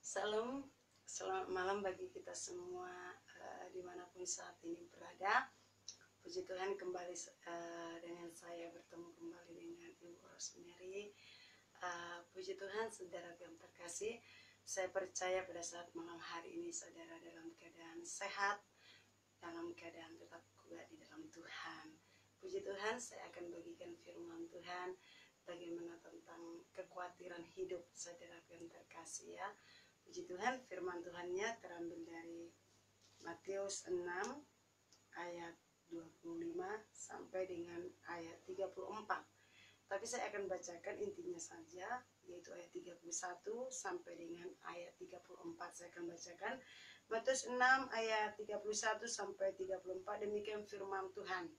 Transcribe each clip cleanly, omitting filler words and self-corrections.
Salam, selamat malam bagi kita semua dimanapun saat ini berada. Puji Tuhan kembali dengan saya bertemu kembali dengan Ibu Rosemary. Puji Tuhan saudara yang terkasih, saya percaya pada saat malam hari ini saudara dalam keadaan sehat, dalam keadaan tetap kuat di dalam Tuhan. Puji Tuhan, saya akan bagikan firman Tuhan bagaimana tentang kekhawatiran hidup saudara yang terkasih ya. Puji Tuhan, firman Tuhannya terambil dari Matius 6 ayat 25 sampai dengan ayat 34. Tapi saya akan bacakan intinya saja, yaitu ayat 31 sampai dengan ayat 34. Saya akan bacakan Matius 6 ayat 31 sampai 34. Demikian firman Tuhan.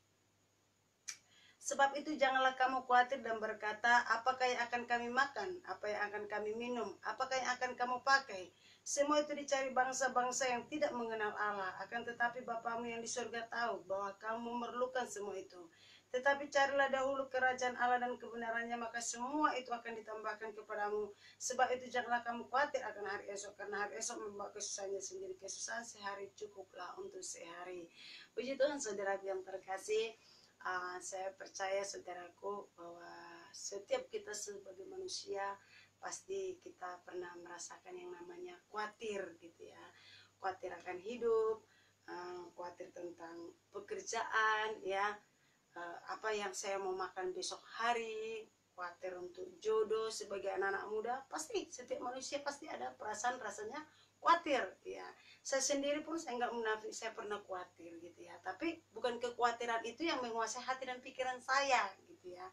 Sebab itu janganlah kamu khawatir dan berkata, apakah yang akan kami makan, apa yang akan kami minum, apakah yang akan kamu pakai. Semua itu dicari bangsa-bangsa yang tidak mengenal Allah. Akan tetapi Bapamu yang di surga tahu bahwa kamu memerlukan semua itu. Tetapi carilah dahulu kerajaan Allah dan kebenarannya, maka semua itu akan ditambahkan kepadamu. Sebab itu janganlah kamu khawatir akan hari esok, karena hari esok membawa kesusahannya sendiri. Kesusahan sehari cukuplah untuk sehari. Puji Tuhan saudara yang terkasih. Saya percaya saudaraku bahwa setiap kita sebagai manusia pasti kita pernah merasakan yang namanya khawatir gitu ya. Khawatir akan hidup, khawatir tentang pekerjaan ya, apa yang saya mau makan besok hari, khawatir untuk jodoh sebagai anak-anak muda. Pasti setiap manusia pasti ada perasaan rasanya khawatir ya. Saya sendiri pun saya nggak munafik, saya pernah khawatir gitu ya. Tapi bukan kekhawatiran itu yang menguasai hati dan pikiran saya gitu ya.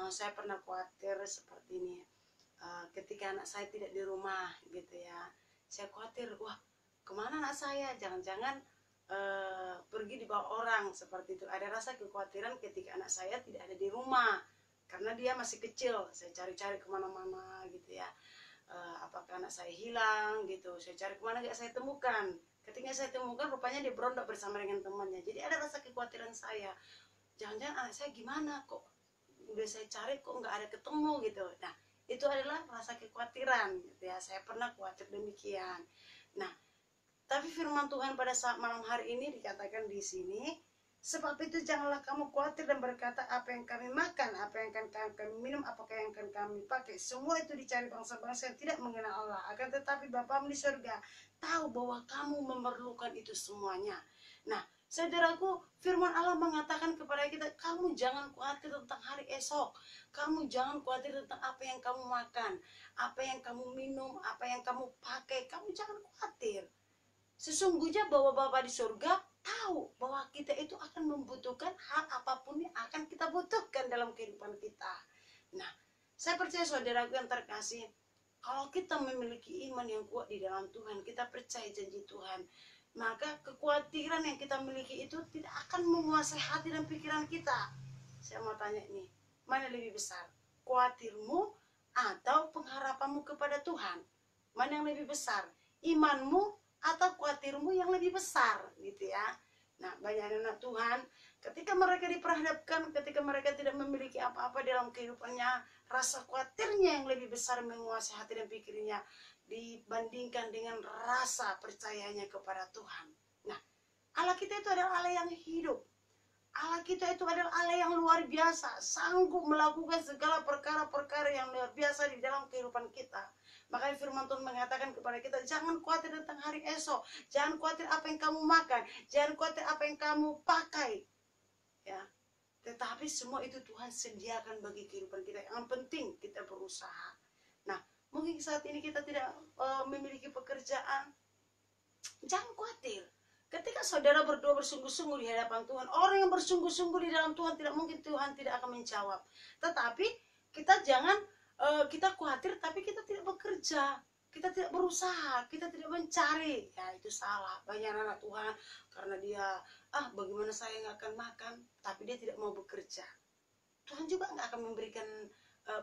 Saya pernah khawatir seperti ini. Ketika anak saya tidak di rumah gitu ya, saya khawatir, wah kemana anak saya? Jangan-jangan pergi dibawa orang seperti itu. Ada rasa kekhawatiran ketika anak saya tidak ada di rumah karena dia masih kecil. Saya cari-cari kemana-mana gitu ya. Apakah anak saya hilang gitu, saya cari kemana gak saya temukan. Ketika saya temukan rupanya dia berondok bersama dengan temannya. Jadi ada rasa kekhawatiran saya, jangan-jangan anak saya gimana, kok udah saya cari kok nggak ada ketemu gitu. Nah itu adalah rasa kekhawatiran gitu ya. Saya pernah khawatir demikian. Nah tapi firman Tuhan pada saat malam hari ini dikatakan di sini, sebab itu janganlah kamu khawatir dan berkata, apa yang kami makan, apa yang akan kami minum, apakah yang akan kami pakai. Semua itu dicari bangsa-bangsa yang tidak mengenal Allah. Akan tetapi Bapamu di surga tahu bahwa kamu memerlukan itu semuanya. Nah saudaraku, firman Allah mengatakan kepada kita, kamu jangan khawatir tentang hari esok. Kamu jangan khawatir tentang apa yang kamu makan, apa yang kamu minum, apa yang kamu pakai. Kamu jangan khawatir. Sesungguhnya bahwa Bapa di surga tahu bahwa kita itu akan membutuhkan hal apapun yang akan kita butuhkan dalam kehidupan kita. Nah, saya percaya saudaraku yang terkasih, kalau kita memiliki iman yang kuat di dalam Tuhan, kita percaya janji Tuhan, maka kekhawatiran yang kita miliki itu tidak akan menguasai hati dan pikiran kita. Saya mau tanya ini, mana lebih besar? Khawatirmu atau pengharapanmu kepada Tuhan? Mana yang lebih besar? Imanmu atau khawatirmu yang lebih besar gitu ya. Nah banyak anak Tuhan ketika mereka diperhadapkan, ketika mereka tidak memiliki apa-apa dalam kehidupannya, rasa khawatirnya yang lebih besar menguasai hati dan pikirnya dibandingkan dengan rasa percayanya kepada Tuhan. Nah Allah kita itu adalah Allah yang hidup. Allah kita itu adalah Allah yang luar biasa, sanggup melakukan segala perkara-perkara yang luar biasa di dalam kehidupan kita. Makanya firman Tuhan mengatakan kepada kita, jangan khawatir tentang hari esok, jangan khawatir apa yang kamu makan, jangan khawatir apa yang kamu pakai. Ya, tetapi semua itu Tuhan sediakan bagi kehidupan kita. Yang penting kita berusaha. Nah, mungkin saat ini kita tidak memiliki pekerjaan, jangan khawatir. Ketika saudara berdoa bersungguh-sungguh di hadapan Tuhan, orang yang bersungguh-sungguh di dalam Tuhan, tidak mungkin Tuhan tidak akan menjawab. Tetapi kita jangan kita khawatir tapi kita tidak bekerja, kita tidak berusaha, kita tidak mencari. Ya itu salah. Banyak anak Tuhan karena dia bagaimana saya nggak akan makan, tapi dia tidak mau bekerja. Tuhan juga nggak akan memberikan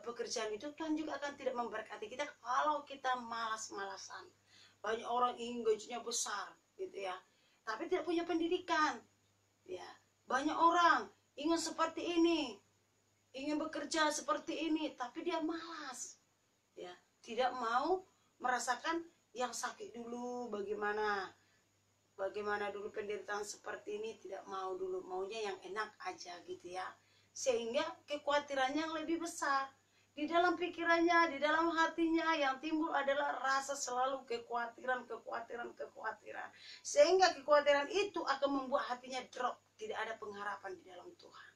pekerjaan itu. Tuhan juga akan tidak memberkati kita kalau kita malas-malasan. Banyak orang ingin gajinya besar gitu ya, tapi tidak punya pendidikan ya. Banyak orang ingin seperti ini, ingin bekerja seperti ini, tapi dia malas ya, tidak mau merasakan yang sakit dulu, bagaimana dulu penderitaan seperti ini, tidak mau dulu, maunya yang enak aja gitu ya. Sehingga kekhawatirannya yang lebih besar. Di dalam pikirannya, di dalam hatinya yang timbul adalah rasa selalu kekhawatiran. Sehingga kekhawatiran itu akan membuat hatinya drop, tidak ada pengharapan di dalam Tuhan.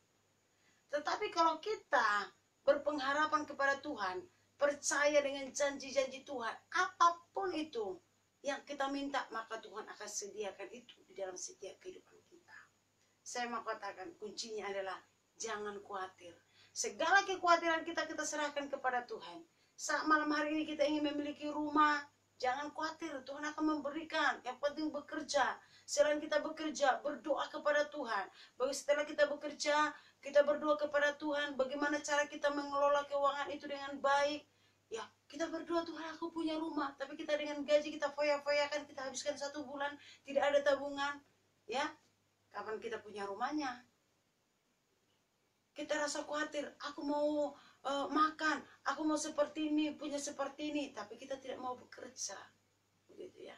Tetapi kalau kita berpengharapan kepada Tuhan, percaya dengan janji-janji Tuhan, apapun itu yang kita minta, maka Tuhan akan sediakan itu di dalam setiap kehidupan kita. Saya mau katakan, kuncinya adalah jangan khawatir. Segala kekhawatiran kita serahkan kepada Tuhan. Saat malam hari ini kita ingin memiliki rumah, jangan khawatir, Tuhan akan memberikan. Yang penting bekerja. Selain kita bekerja, berdoa kepada Tuhan. Setelah kita bekerja, kita berdoa kepada Tuhan. Bagaimana cara kita mengelola keuangan itu dengan baik. Ya, kita berdoa, Tuhan aku punya rumah, tapi kita dengan gaji kita foya-foyakan, kita habiskan 1 bulan, tidak ada tabungan. Ya, kapan kita punya rumahnya? Kita rasa khawatir, aku mau makan, aku mau seperti ini, punya seperti ini, tapi kita tidak mau bekerja. Begitu ya.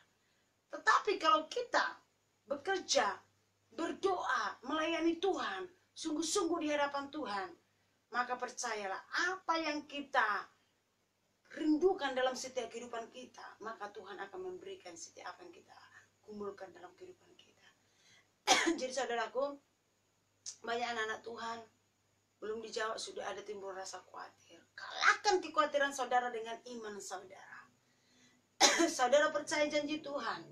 Tetapi kalau kita bekerja, berdoa, melayani Tuhan, sungguh-sungguh di hadapan Tuhan, maka percayalah, apa yang kita rindukan dalam setiap kehidupan kita, maka Tuhan akan memberikan setiap apa yang kita kumpulkan dalam kehidupan kita. Jadi saudaraku, banyak anak-anak Tuhan belum dijawab, sudah ada timbul rasa khawatir. Kalahkan kekhawatiran saudara dengan iman saudara. Saudara percaya janji Tuhan,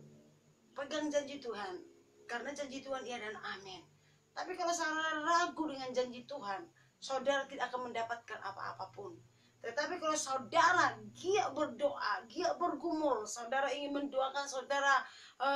pegang janji Tuhan, karena janji Tuhan iya dan amin. Tapi kalau saudara ragu dengan janji Tuhan, saudara tidak akan mendapatkan apa-apapun. Tetapi kalau saudara giat berdoa, giat bergumul, saudara ingin mendoakan saudara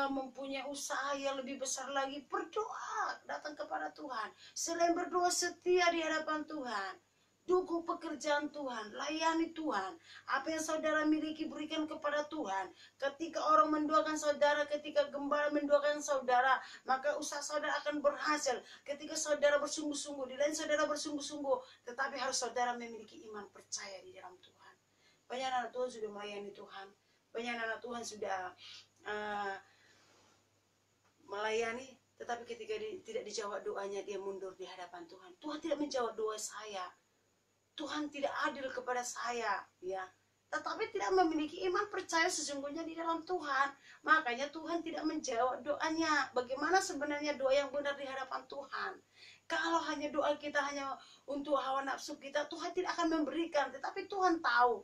mempunyai usaha yang lebih besar lagi, berdoa, datang kepada Tuhan. Selain berdoa, setia di hadapan Tuhan. Dukung pekerjaan Tuhan, layani Tuhan. Apa yang saudara miliki berikan kepada Tuhan. Ketika orang mendoakan saudara, ketika gembala mendoakan saudara, maka usaha saudara akan berhasil. Ketika saudara bersungguh-sungguh, di lain saudara bersungguh-sungguh, tetapi harus saudara memiliki iman percaya di dalam Tuhan. Banyak anak Tuhan sudah melayani Tuhan. Banyak anak Tuhan sudah melayani, tetapi ketika tidak dijawab doanya, dia mundur di hadapan Tuhan. Tuhan tidak menjawab doa saya. Tuhan tidak adil kepada saya, ya. Tetapi tidak memiliki iman percaya sesungguhnya di dalam Tuhan. Makanya Tuhan tidak menjawab doanya. Bagaimana sebenarnya doa yang benar di hadapan Tuhan? Kalau hanya doa kita hanya untuk hawa nafsu kita, Tuhan tidak akan memberikan. Tetapi Tuhan tahu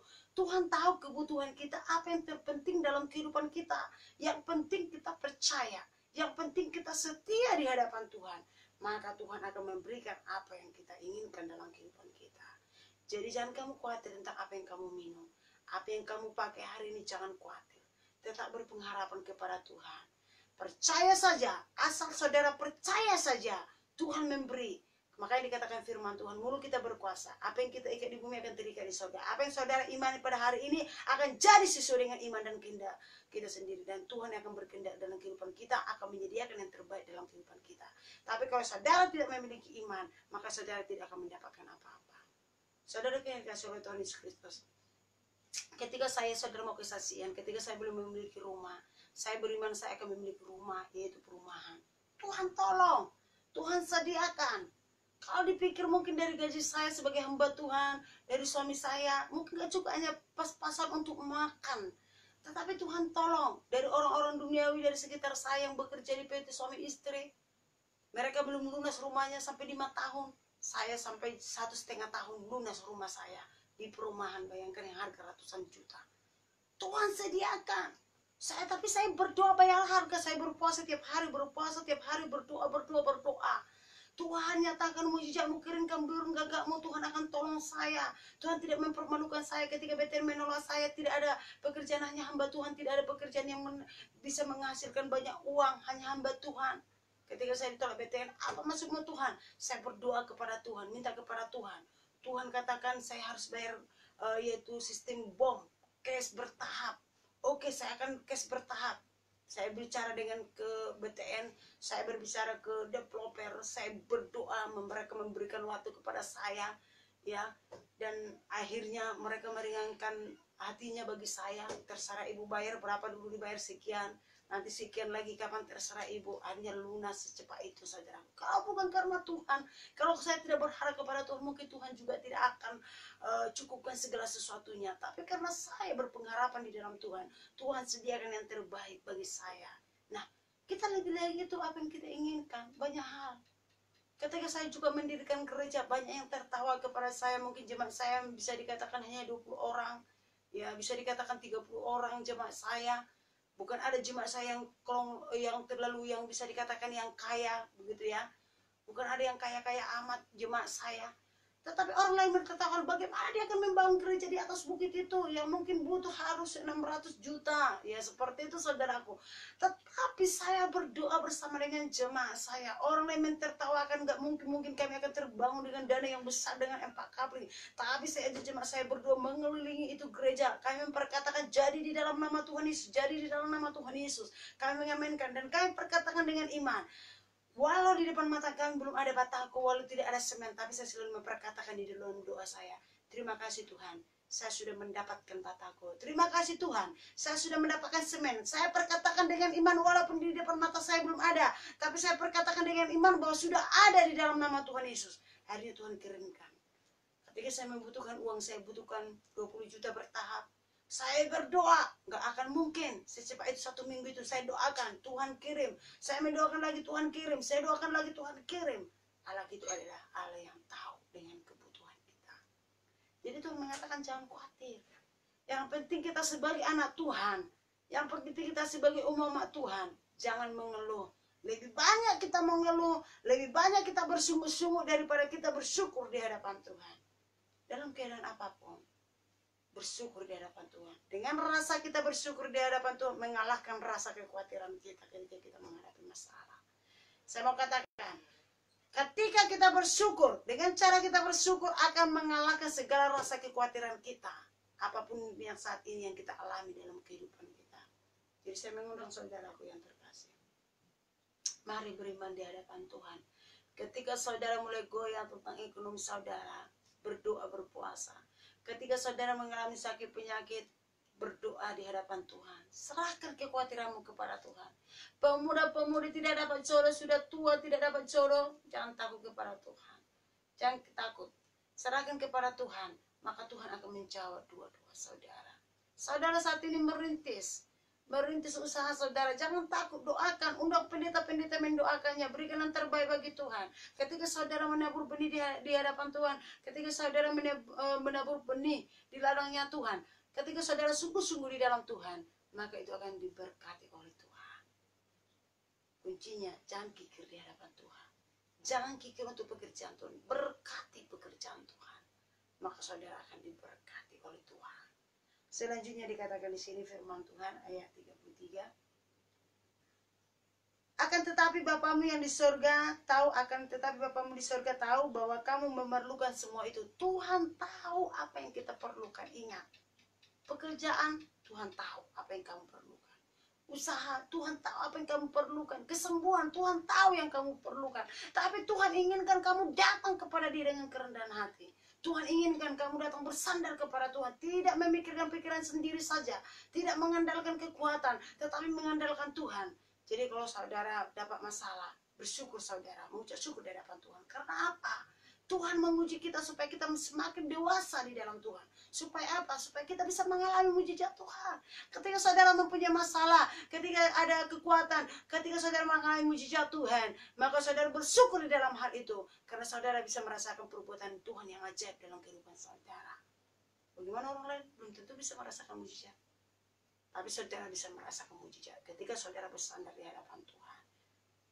kebutuhan kita, apa yang terpenting dalam kehidupan kita. Yang penting kita percaya, yang penting kita setia di hadapan Tuhan. Maka Tuhan akan memberikan apa yang kita inginkan dalam kehidupan kita. Jadi jangan kamu khawatir tentang apa yang kamu minum, apa yang kamu pakai hari ini, jangan khawatir. Tetap berpengharapan kepada Tuhan. Percaya saja, asal saudara percaya saja, Tuhan memberi. Makanya dikatakan firman Tuhan, mulut kita berkuasa. Apa yang kita ikat di bumi akan terikat di surga. Apa yang saudara imani pada hari ini akan jadi sesuai dengan iman dan kehendak kita sendiri. Dan Tuhan yang akan berkehendak dalam kehidupan kita, akan menyediakan yang terbaik dalam kehidupan kita. Tapi kalau saudara tidak memiliki iman, maka saudara tidak akan mendapatkan apa-apa. Saudara yang dikasihi oleh Tuhan Yesus Kristus, ketika saudara mau kesaksian, ketika saya belum memiliki rumah, saya beriman saya akan memiliki rumah, yaitu perumahan. Tuhan tolong, Tuhan sediakan. Kalau dipikir mungkin dari gaji saya sebagai hamba Tuhan, dari suami saya, mungkin gak cukup hanya pas-pasan untuk makan. Tetapi Tuhan tolong, dari orang-orang duniawi dari sekitar saya yang bekerja di PT suami istri, mereka belum lunas rumahnya sampai 5 tahun. Saya sampai 1,5 tahun lunas rumah saya di perumahan, bayangkan yang harga ratusan juta. Tuhan sediakan. Tapi saya berdoa bayar harga, saya berpuasa tiap hari, berdoa. Tuhan nyatakan mujizatmu, kirimkan burung gagakmu, Tuhan akan tolong saya. Tuhan tidak mempermalukan saya ketika BTN menolak saya. Tidak ada pekerjaan, hanya hamba Tuhan. Tidak ada pekerjaan yang bisa menghasilkan banyak uang, hanya hamba Tuhan. Ketika saya ditolak BTN, apa maksudmu Tuhan? Saya berdoa kepada Tuhan, minta kepada Tuhan. Tuhan katakan saya harus bayar yaitu sistem bom, cash bertahap. Oke, saya akan cash bertahap. Saya bicara dengan ke BTN, saya berbicara ke developer, saya berdoa, mereka memberikan waktu kepada saya, ya. Dan akhirnya mereka meringankan Hatinya bagi saya, terserah ibu bayar berapa dulu, dibayar sekian, nanti sekian lagi kapan terserah ibu, hanya lunas secepat itu saja. Kalau bukan karena Tuhan, kalau saya tidak berharap kepada Tuhan, mungkin Tuhan juga tidak akan cukupkan segala sesuatunya. Tapi karena saya berpengharapan di dalam Tuhan, Tuhan sediakan yang terbaik bagi saya. Nah, kita lagi-lagi itu apa yang kita inginkan, banyak hal. Ketika saya juga mendirikan gereja, banyak yang tertawa kepada saya. Mungkin jemaat saya bisa dikatakan hanya 20 orang, ya bisa dikatakan 30 orang jemaat saya. Bukan ada jemaat saya yang terlalu yang bisa dikatakan yang kaya begitu ya. Bukan ada yang kaya-kaya amat jemaat saya. Tetapi orang lain berkata, bagaimana dia akan membangun gereja di atas bukit itu yang mungkin butuh harus 600 juta. Ya seperti itu saudaraku. Tetapi saya berdoa bersama dengan jemaat saya. Orang lain mentertawakan, gak mungkin kami akan terbangun dengan dana yang besar dengan 4 kapling. Tapi saya jemaat saya berdoa mengelilingi itu gereja. Kami memperkatakan jadi di dalam nama Tuhan Yesus. Jadi di dalam nama Tuhan Yesus. Kami mengaminkan dan kami perkatakan dengan iman. Walau di depan mata kami belum ada bataku, walau tidak ada semen, tapi saya selalu memperkatakan di dalam doa saya, terima kasih Tuhan, saya sudah mendapatkan bataku. Terima kasih Tuhan, saya sudah mendapatkan semen. Saya perkatakan dengan iman, walaupun di depan mata saya belum ada, tapi saya perkatakan dengan iman bahwa sudah ada di dalam nama Tuhan Yesus. Akhirnya Tuhan kirimkan. Ketika saya membutuhkan uang, saya butuhkan 20 juta bertahap. Saya berdoa, gak akan mungkin secepat itu 1 minggu itu saya doakan, Tuhan kirim. Saya mendoakan lagi, Tuhan kirim. Saya doakan lagi, Tuhan kirim. Allah itu adalah Allah yang tahu dengan kebutuhan kita. Jadi Tuhan mengatakan jangan khawatir. Yang penting kita sebagai anak Tuhan, yang penting kita sebagai umat Tuhan, jangan mengeluh. Lebih banyak kita mengeluh, lebih banyak kita bersungguh-sungguh daripada kita bersyukur di hadapan Tuhan. Dalam keadaan apapun, bersyukur di hadapan Tuhan. Dengan rasa kita bersyukur di hadapan Tuhan, mengalahkan rasa kekhawatiran kita ketika kita menghadapi masalah. Saya mau katakan, ketika kita bersyukur, dengan cara kita bersyukur akan mengalahkan segala rasa kekhawatiran kita. Apapun yang saat ini yang kita alami dalam kehidupan kita. Jadi saya mengundang saudaraku yang terkasih. Mari beriman di hadapan Tuhan. Ketika saudara mulai goyah tentang ekonomi saudara, berdoa, berpuasa. Ketika saudara mengalami sakit penyakit, berdoa di hadapan Tuhan. Serahkan kekhawatiranmu kepada Tuhan. Pemuda-pemudi tidak dapat jodoh, sudah tua tidak dapat jodoh, jangan takut kepada Tuhan. Jangan takut. Serahkan kepada Tuhan, maka Tuhan akan menjawab doa-doa saudara. Saudara saat ini merintis usaha saudara, jangan takut, doakan, undang pendeta-pendeta mendoakannya, berikan yang terbaik bagi Tuhan. Ketika saudara menabur benih di hadapan Tuhan, ketika saudara menabur benih di ladangnya Tuhan, ketika saudara sungguh-sungguh di dalam Tuhan, maka itu akan diberkati oleh Tuhan. Kuncinya, jangan kikir di hadapan Tuhan. Jangan kikir untuk pekerjaan Tuhan, berkati pekerjaan Tuhan, maka saudara akan diberkati oleh Tuhan. Selanjutnya dikatakan di sini firman Tuhan ayat 33. Akan tetapi Bapamu yang di surga tahu, bahwa kamu memerlukan semua itu. Tuhan tahu apa yang kita perlukan. Ingat, pekerjaan Tuhan tahu apa yang kamu perlukan. Usaha Tuhan tahu apa yang kamu perlukan. Kesembuhan Tuhan tahu yang kamu perlukan. Tapi Tuhan inginkan kamu datang kepada Dia dengan kerendahan hati. Tuhan inginkan kamu datang bersandar kepada Tuhan. Tidak memikirkan pikiran sendiri saja. Tidak mengandalkan kekuatan. Tetapi mengandalkan Tuhan. Jadi kalau saudara dapat masalah, bersyukur saudara. Mengucap syukur di hadapan Tuhan. Karena apa? Tuhan menguji kita supaya kita semakin dewasa di dalam Tuhan. Supaya apa? Supaya kita bisa mengalami mujizat Tuhan. Ketika saudara mempunyai masalah, ketika ada kekuatan, ketika saudara mengalami mujizat Tuhan, maka saudara bersyukur di dalam hal itu. Karena saudara bisa merasakan perbuatan Tuhan yang ajaib dalam kehidupan saudara. Bagaimana orang lain? Belum tentu bisa merasakan mujizat. Tapi saudara bisa merasakan mujizat ketika saudara bersandar di hadapan Tuhan.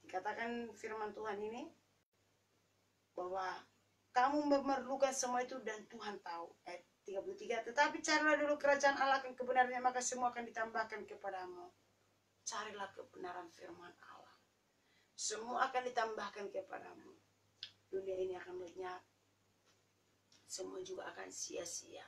Dikatakan firman Tuhan ini, bahwa kamu memerlukan semua itu dan Tuhan tahu. Ayat 33. Tetapi carilah dulu kerajaan Allah dan kebenarannya, maka semua akan ditambahkan kepadamu. Carilah kebenaran firman Allah. Semua akan ditambahkan kepadamu. Dunia ini akan lenyap. Semua juga akan sia-sia.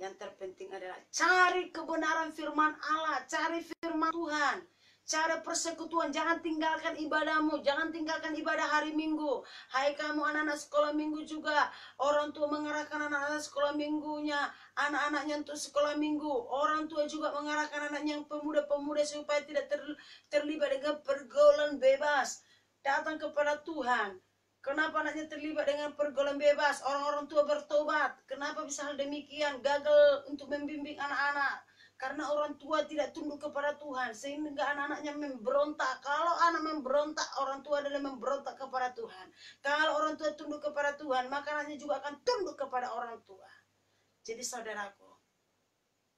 Yang terpenting adalah cari kebenaran firman Allah. Cari firman Tuhan. cara persekutuan. Jangan tinggalkan ibadahmu, jangan tinggalkan ibadah hari Minggu. Hai kamu anak-anak sekolah Minggu juga, orang tua mengarahkan anak-anak sekolah minggunya, anak-anaknya untuk sekolah Minggu. Orang tua juga mengarahkan anaknya yang pemuda-pemuda supaya tidak terlibat dengan pergaulan bebas. Datang kepada Tuhan. Kenapa anaknya terlibat dengan pergaulan bebas? Orang-orang tua bertobat. Kenapa bisa hal demikian? Gagal untuk membimbing anak-anak. Karena orang tua tidak tunduk kepada Tuhan, sehingga anak-anaknya memberontak. Kalau anak memberontak, orang tua adalah memberontak kepada Tuhan. Kalau orang tua tunduk kepada Tuhan, maka anaknya juga akan tunduk kepada orang tua. Jadi saudaraku,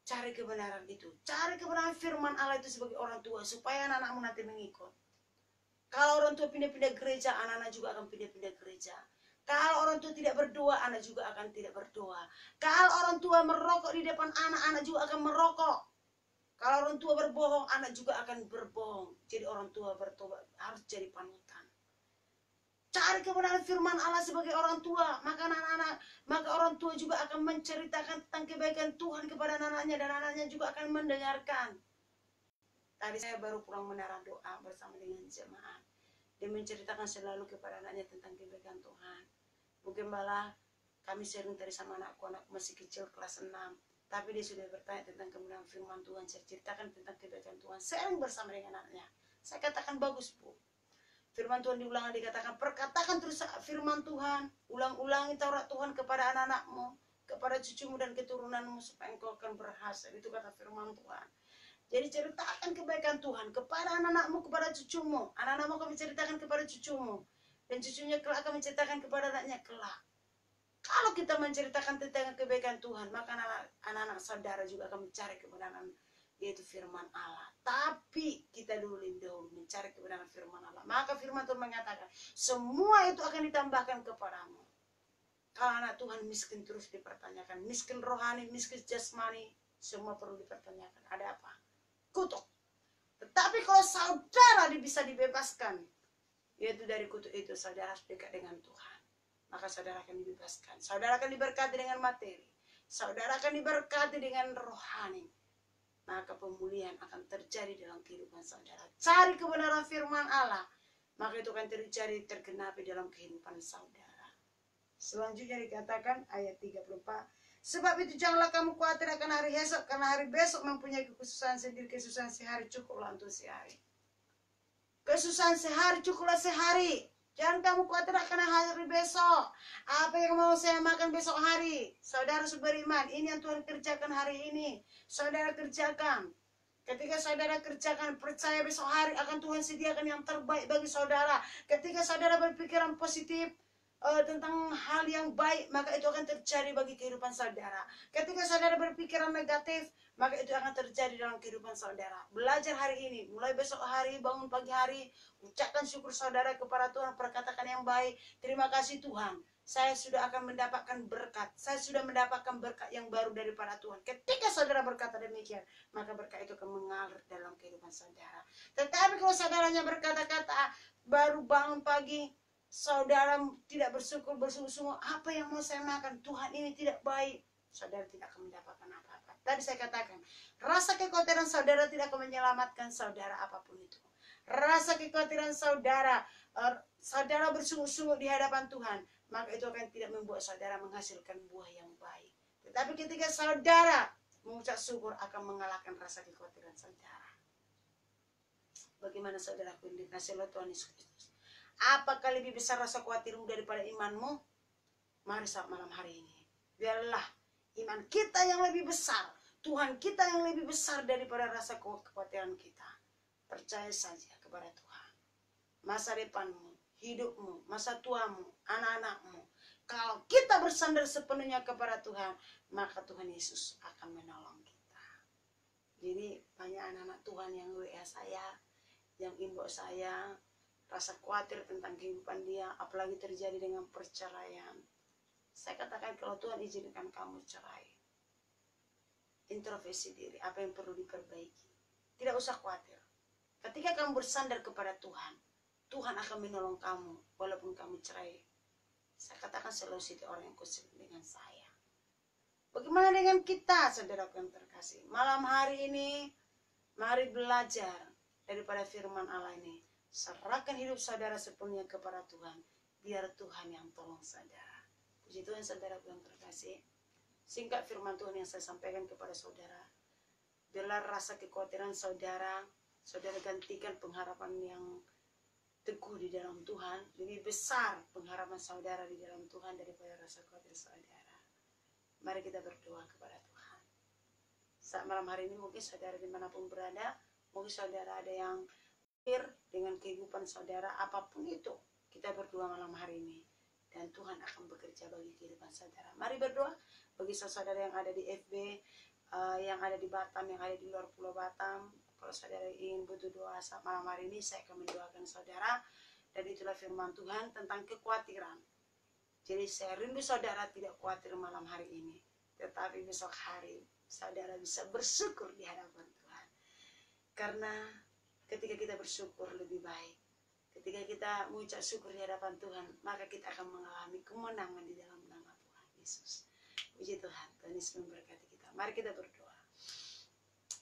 cari kebenaran itu. Cari kebenaran firman Allah itu sebagai orang tua, supaya anak-anakmu nanti mengikut. Kalau orang tua pindah-pindah gereja, anak-anak juga akan pindah-pindah gereja. Kalau orang tua tidak berdoa, anak juga akan tidak berdoa. Kalau orang tua merokok di depan anak, anak juga akan merokok. Kalau orang tua berbohong, anak juga akan berbohong. Jadi orang tua bertobat harus jadi panutan. Cari kebenaran firman Allah sebagai orang tua, maka orang tua juga akan menceritakan tentang kebaikan Tuhan kepada anak-anaknya, dan anaknya juga akan mendengarkan. Tadi saya baru pulang menara doa bersama dengan jemaat. Dia menceritakan selalu kepada anaknya tentang kebaikan Tuhan. Mungkin malah kami sering tadi sama anakku masih kecil kelas 6. Tapi dia sudah bertanya tentang kebenaran firman Tuhan. Saya ceritakan tentang kebaikan Tuhan. Sering bersama dengan anaknya. Saya katakan bagus bu. Firman Tuhan diulang, dikatakan perkatakan terus firman Tuhan. Ulang-ulangi Taurat Tuhan kepada anak-anakmu, kepada cucumu dan keturunanmu, supaya engkau akan berhasil. Itu kata firman Tuhan. Jadi ceritakan kebaikan Tuhan kepada anak-anakmu, kepada cucumu. Anak-anakmu akan menceritakan kepada cucumu. Dan cucunya kelak akan menceritakan kepada anaknya kelak. Kalau kita menceritakan tentang kebaikan Tuhan, maka anak-anak saudara juga akan mencari kebenaran, yaitu firman Allah. Tapi kita dulu mencari kebenaran firman Allah. Maka firman Tuhan mengatakan, semua itu akan ditambahkan kepadamu. Kalau anak Tuhan miskin terus dipertanyakan. Miskin rohani, miskin jasmani, semua perlu dipertanyakan. Ada apa? Kutuk. Tetapi kalau saudara bisa dibebaskan, yaitu dari kutuk itu, saudara harus dekat dengan Tuhan. Maka saudara akan dibebaskan. Saudara akan diberkati dengan materi. Saudara akan diberkati dengan rohani. Maka pemulihan akan terjadi dalam kehidupan saudara. Cari kebenaran firman Allah. Maka itu akan terjadi, tergenapi dalam kehidupan saudara. Selanjutnya dikatakan ayat 34. Sebab itu janganlah kamu khawatir akan hari esok, karena hari besok mempunyai kekhususan sendiri. Kesusahan sehari cukuplah untuk sehari. Kesusahan sehari cukuplah sehari. Jangan kamu khawatir akan hari besok. Apa yang mau saya makan besok hari? Saudara beriman, ini yang Tuhan kerjakan hari ini. Saudara kerjakan. Ketika saudara kerjakan, percaya besok hari akan Tuhan sediakan yang terbaik bagi saudara. Ketika saudara berpikiran positif tentang hal yang baik, maka itu akan terjadi bagi kehidupan saudara. Ketika saudara berpikiran negatif, maka itu akan terjadi dalam kehidupan saudara. Belajar hari ini, mulai besok hari, bangun pagi hari, ucapkan syukur saudara kepada Tuhan, perkatakan yang baik. Terima kasih Tuhan, saya sudah akan mendapatkan berkat. Saya sudah mendapatkan berkat yang baru daripada Tuhan. Ketika saudara berkata demikian, maka berkat itu akan mengalir dalam kehidupan saudara. Tetapi kalau saudaranya berkata-kata, baru bangun pagi, saudara tidak bersyukur, bersungguh-sungguh, apa yang mau saya makan? Tuhan ini tidak baik. Saudara tidak akan mendapatkan apa-apa. Tadi saya katakan, rasa kekhawatiran saudara tidak akan menyelamatkan saudara apapun itu. Rasa kekhawatiran saudara, saudara bersungguh-sungguh di hadapan Tuhan, maka itu akan tidak membuat saudara menghasilkan buah yang baik. Tetapi ketika saudara mengucap syukur, akan mengalahkan rasa kekhawatiran saudara. Bagaimana saudara dikasihi oleh Tuhan Yesus Kristus? Apakah lebih besar rasa khawatirmu daripada imanmu? Mari saat malam hari ini, biarlah iman kita yang lebih besar, Tuhan kita yang lebih besar daripada rasa kekhawatiran kita. Percaya saja kepada Tuhan. Masa depanmu, hidupmu, masa tuamu, anak-anakmu, kalau kita bersandar sepenuhnya kepada Tuhan, maka Tuhan Yesus akan menolong kita. Jadi banyak anak-anak Tuhan yang WA saya, yang inbox saya, rasa khawatir tentang kehidupan dia, apalagi terjadi dengan perceraian. Saya katakan, kalau Tuhan izinkan kamu cerai, introspeksi diri, apa yang perlu diperbaiki. Tidak usah khawatir. Ketika kamu bersandar kepada Tuhan, Tuhan akan menolong kamu, walaupun kamu cerai. Saya katakan selalu setiap orang yang khusus dengan saya. Bagaimana dengan kita, saudara yang terkasih? Malam hari ini, mari belajar daripada firman Allah ini. Serahkan hidup saudara sepenuhnya kepada Tuhan. Biar Tuhan yang tolong saudara. Puji Tuhan saudara yang terkasih. Singkat firman Tuhan yang saya sampaikan kepada saudara. Biarlah rasa kekhawatiran saudara, saudara gantikan pengharapan yang teguh di dalam Tuhan. Lebih besar pengharapan saudara di dalam Tuhan daripada rasa khawatir saudara. Mari kita berdoa kepada Tuhan. Saat malam hari ini mungkin saudara dimanapun berada, mungkin saudara ada yang dengan kehidupan saudara, apapun itu, kita berdoa malam hari ini dan Tuhan akan bekerja bagi kehidupan saudara. Mari berdoa bagi saudara yang ada di FB, yang ada di Batam, yang ada di luar Pulau Batam. Kalau saudara ingin butuh doa saat malam hari ini, saya akan mendoakan saudara. Dan itulah firman Tuhan tentang kekhawatiran. Jadi saya rindu saudara tidak khawatir malam hari ini, tetapi besok hari saudara bisa bersyukur di hadapan Tuhan. Karena ketika kita bersyukur lebih baik, ketika kita mengucap syukur di hadapan Tuhan, maka kita akan mengalami kemenangan di dalam nama Tuhan Yesus. Puji Tuhan, Tuhan Yesus memberkati kita. Mari kita berdoa.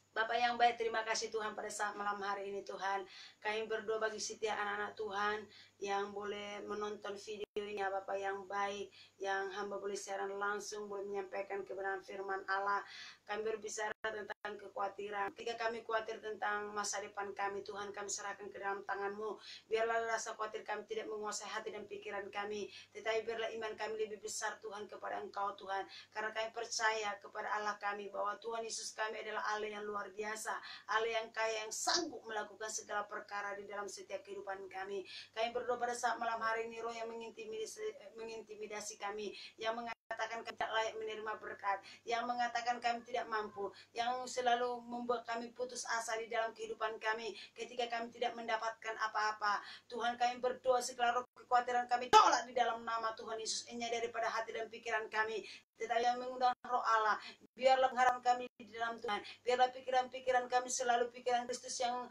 Bapak yang baik, terima kasih Tuhan pada saat malam hari ini Tuhan. Kami berdoa bagi setiap anak-anak Tuhan yang boleh menonton video ini, Bapak yang baik, yang hamba boleh siaran langsung, boleh menyampaikan kebenaran firman Allah. Kami berbicara tentang kekhawatiran. Ketika kami khawatir tentang masa depan kami, Tuhan, kami serahkan ke dalam tangan-Mu. Biarlah rasa khawatir kami tidak menguasai hati dan pikiran kami, tetapi biarlah iman kami lebih besar Tuhan kepada Engkau Tuhan. Karena kami percaya kepada Allah kami bahwa Tuhan Yesus kami adalah Allah yang luar biasa, Allah yang kaya, yang sanggup melakukan segala perkara di dalam setiap kehidupan kami. Kami berdoa pada saat malam hari ini, roh yang mengintimidasi kami, yang mengatakan kami tidak layak menerima berkat, yang mengatakan kami tidak mampu, yang selalu membuat kami putus asa di dalam kehidupan kami ketika kami tidak mendapatkan apa-apa. Tuhan, kami berdoa segala roh kekhawatiran kami tolak di dalam nama Tuhan Yesus. Ini daripada hati dan pikiran kami, tetapi yang mengundang roh Allah. Biarlah pengharapan kami di dalam Tuhan, biarlah pikiran-pikiran kami selalu pikiran Kristus yang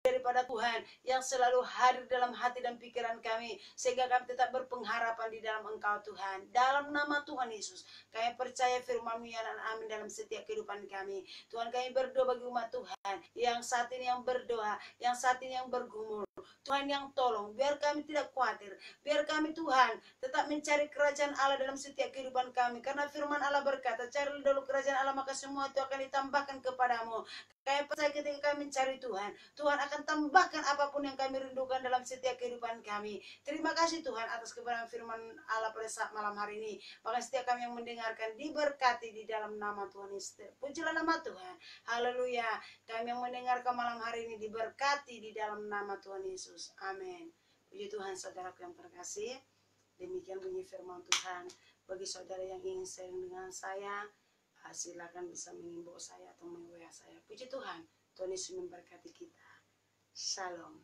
daripada Tuhan, yang selalu hadir dalam hati dan pikiran kami, sehingga kami tetap berpengharapan di dalam Engkau Tuhan. Dalam nama Tuhan Yesus, kami percaya firman-Mu ya dan amin dalam setiap kehidupan kami. Tuhan, kami berdoa bagi umat Tuhan yang saat ini yang berdoa, yang saat ini yang bergumul. Tuhan yang tolong, biar kami tidak khawatir, biar kami Tuhan tetap mencari kerajaan Allah dalam setiap kehidupan kami. Karena firman Allah berkata, cari dulu kerajaan Allah, maka semua itu akan ditambahkan kepadamu. Kami percaya ketika kami mencari Tuhan, Tuhan akan tambahkan apapun yang kami rindukan dalam setiap kehidupan kami. Terima kasih Tuhan atas kebenaran firman Allah pada saat malam hari ini. Maka setiap kami yang mendengarkan diberkati di dalam nama Tuhan Yesus. Pujilah nama Tuhan. Haleluya. Kami yang mendengarkan malam hari ini diberkati di dalam nama Tuhan Yesus. Amin. Puji Tuhan saudaraku yang terkasih. Demikian bunyi firman Tuhan. Bagi saudara yang ingin sharing dengan saya, silakan bisa mengimbau saya atau meng-WA saya. Puji Tuhan, Tuhan Yesus memberkati kita. Shalom.